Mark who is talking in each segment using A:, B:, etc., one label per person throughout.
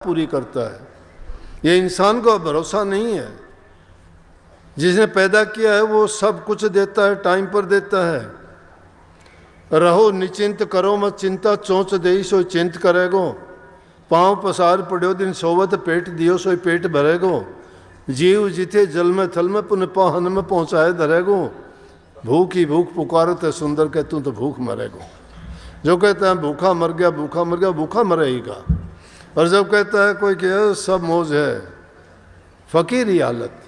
A: पूरी करता है। ये इंसान को भरोसा नहीं है। जिसने पैदा किया है वो सब कुछ देता है, टाइम पर देता है। रहो निचिंत करो मत चिंता, चोंच दे सो चिंत करेगो। पाँव पसार पड़ो दिन सोवत, पेट दियो सोई पेट भरेगो। जीव जिथे जल में थल में पुन पाहन में पहुँचाए धरेगो। भूख ही भूख पुकारत है सुंदर के तू तो भूख मरेगो। जो कहता है भूखा मर गया, भूखा मर गया, भूखा मरेगा। और जब कहता है कोई कि सब मौज है, फकीरी हालत,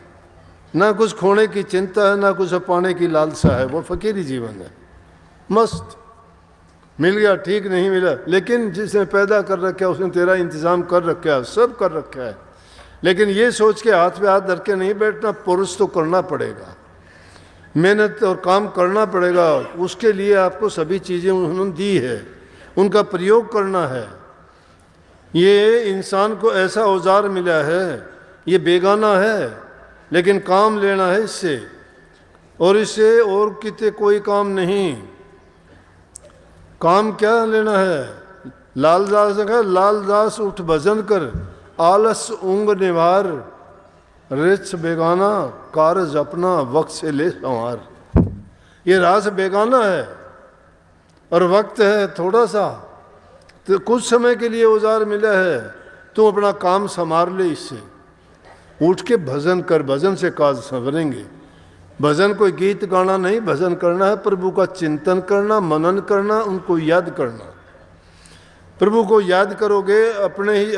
A: ना कुछ खोने की चिंता है ना कुछ पाने की लालसा है, वो फकीरी जीवन है। मस्त मिल गया, ठीक नहीं मिला, लेकिन जिसने पैदा कर रखा है उसने तेरा इंतज़ाम कर रखा है, सब कर रखा है। लेकिन ये सोच के हाथ पे हाथ धर के नहीं बैठना, पुरुष तो करना पड़ेगा, मेहनत और काम करना पड़ेगा। उसके लिए आपको सभी चीज़ें उन्होंने दी है, उनका प्रयोग करना है। ये इंसान को ऐसा औजार मिला है, ये बेगाना है, लेकिन काम लेना है इससे, और इससे और कितने कोई काम नहीं। काम क्या लेना है? लालदास ने कहा, लालदास उठ भजन कर, आलस ऊंग निवार, रिच बेगाना कारज अपना, वक्त से ले संवार। ये रास बेगाना है और वक्त है थोड़ा सा, तो कुछ समय के लिए औजार मिला है, तुम अपना काम संभाल ले इससे। उठ के भजन कर, भजन से काज संवरेंगे। भजन कोई गीत गाना नहीं, भजन करना है प्रभु का चिंतन करना, मनन करना, उनको याद करना। प्रभु को याद करोगे, अपने ही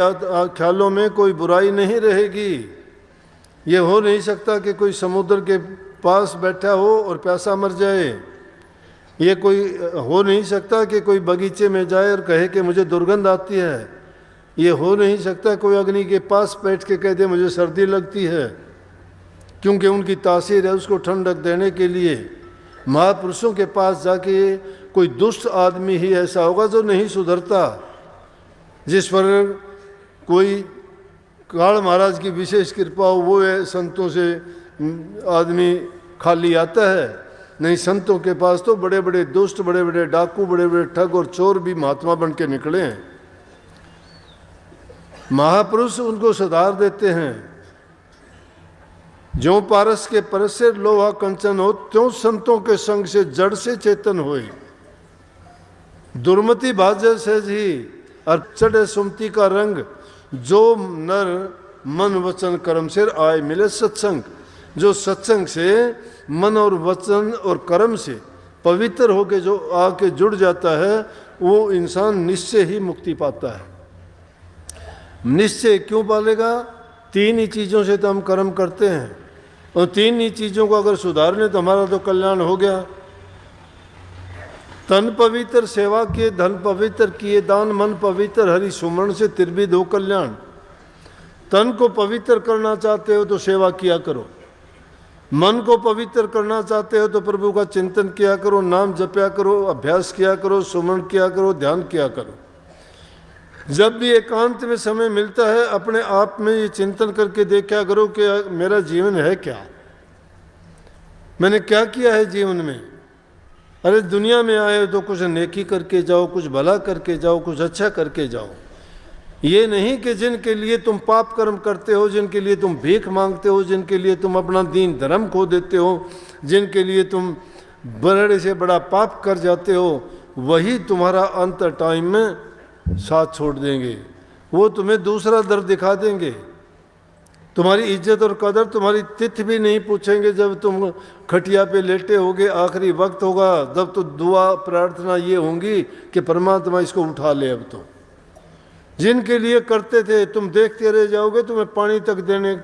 A: ख्यालों में कोई बुराई नहीं रहेगी। ये हो नहीं सकता कि कोई समुद्र के पास बैठा हो और प्यासा मर जाए। ये कोई हो नहीं सकता कि कोई बगीचे में जाए और कहे कि मुझे दुर्गंध आती है। ये हो नहीं सकता कोई अग्नि के पास बैठ के कह दे मुझे सर्दी लगती है, क्योंकि उनकी तासीर है उसको ठंडक देने के लिए। महापुरुषों के पास जाके कोई दुष्ट आदमी ही ऐसा होगा जो नहीं सुधरता, जिस पर कोई काल महाराज की विशेष कृपा हो, वो है संतों से आदमी खाली आता है। नहीं, संतों के पास तो बड़े बड़े दुष्ट, बड़े बड़े डाकू, बड़े बड़े ठग और चोर भी महात्मा बन के निकले हैं। महापुरुष उनको सुधार देते हैं। जो पारस के परस से लोहा कंचन हो, त्यों संतों के संग से जड़ से चेतन होए। दुर्मति भाजय सहज ही और चढ़े सुमति का रंग, जो नर मन वचन कर्म से आए मिले सत्संग। जो सत्संग से मन और वचन और कर्म से पवित्र होके जो आके जुड़ जाता है, वो इंसान निश्चय ही मुक्ति पाता है। निश्चय क्यों पालेगा? तीन ही चीज़ों से तो हम कर्म करते हैं, और तीन ही चीज़ों को अगर सुधार लें तो हमारा तो कल्याण हो गया। तन पवित्र सेवा किए, धन पवित्र किए दान, मन पवित्र हरि सुमरण से त्रिविध हो कल्याण। तन को पवित्र करना चाहते हो तो सेवा किया करो, मन को पवित्र करना चाहते हो तो प्रभु का चिंतन किया करो, नाम जपया करो, अभ्यास किया करो, सुमरण किया करो, ध्यान किया करो। जब भी एकांत में समय मिलता है, अपने आप में ये चिंतन करके देखा करो कि मेरा जीवन है क्या, मैंने क्या किया है जीवन में। अरे दुनिया में आए तो कुछ नेकी करके जाओ, कुछ भला करके जाओ, कुछ अच्छा करके जाओ। ये नहीं कि जिनके लिए तुम पाप कर्म करते हो, जिनके लिए तुम भीख मांगते हो, जिनके लिए तुम अपना दीन धर्म खो देते हो, जिनके लिए तुम बड़े से बड़ा पाप कर जाते हो, वही तुम्हारा अंत टाइम में साथ छोड़ देंगे। वो तुम्हें दूसरा दर दिखा देंगे। तुम्हारी इज्जत और कदर, तुम्हारी तिथि भी नहीं पूछेंगे। जब तुम खटिया पे लेटे होगे, आखिरी वक्त होगा, तब तो दुआ प्रार्थना ये होंगी कि परमात्मा इसको उठा ले। अब तो जिनके लिए करते थे तुम देखते रह जाओगे, तुम्हें पानी तक देने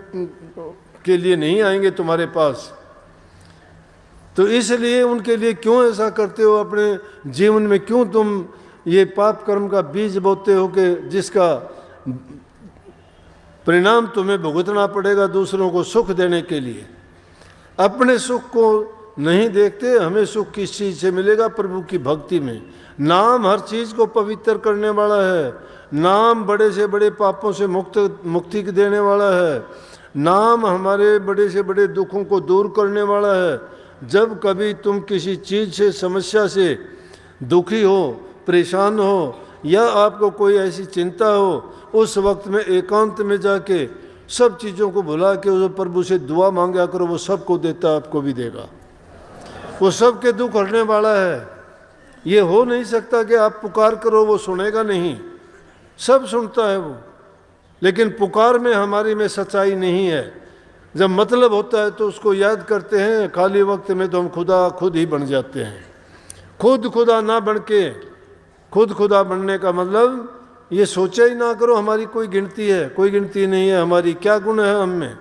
A: के लिए नहीं आएंगे तुम्हारे पास। तो इसलिए उनके लिए क्यों ऐसा करते हो? अपने जीवन में क्यों तुम ये पाप कर्म का बीज बोते हो कि जिसका परिणाम तुम्हें भुगतना पड़ेगा दूसरों को सुख देने के लिए। अपने सुख को नहीं देखते। हमें सुख किस चीज़ से मिलेगा? प्रभु की भक्ति में। नाम हर चीज़ को पवित्र करने वाला है। नाम बड़े से बड़े पापों से मुक्ति देने वाला है। नाम हमारे बड़े से बड़े दुखों को दूर करने वाला है। जब कभी तुम किसी चीज़ से, समस्या से दुखी हो, परेशान हो, या आपको कोई ऐसी चिंता हो, उस वक्त में एकांत में जाके सब चीज़ों को भुला के उस प्रभु से दुआ मांगा करो, वो सबको देता, आपको भी देगा। वो सबके दुख हरने वाला है। ये हो नहीं सकता कि आप पुकार करो वो सुनेगा नहीं, सब सुनता है वो, लेकिन पुकार में हमारी में सच्चाई नहीं है। जब मतलब होता है तो उसको याद करते हैं, खाली वक्त में तो हम खुदा खुद ही बन जाते हैं। खुद खुदा ना बन के, खुद खुदा बनने का मतलब ये सोचा ही ना करो हमारी कोई गिनती है, कोई गिनती नहीं है हमारी, क्या गुण है हम में।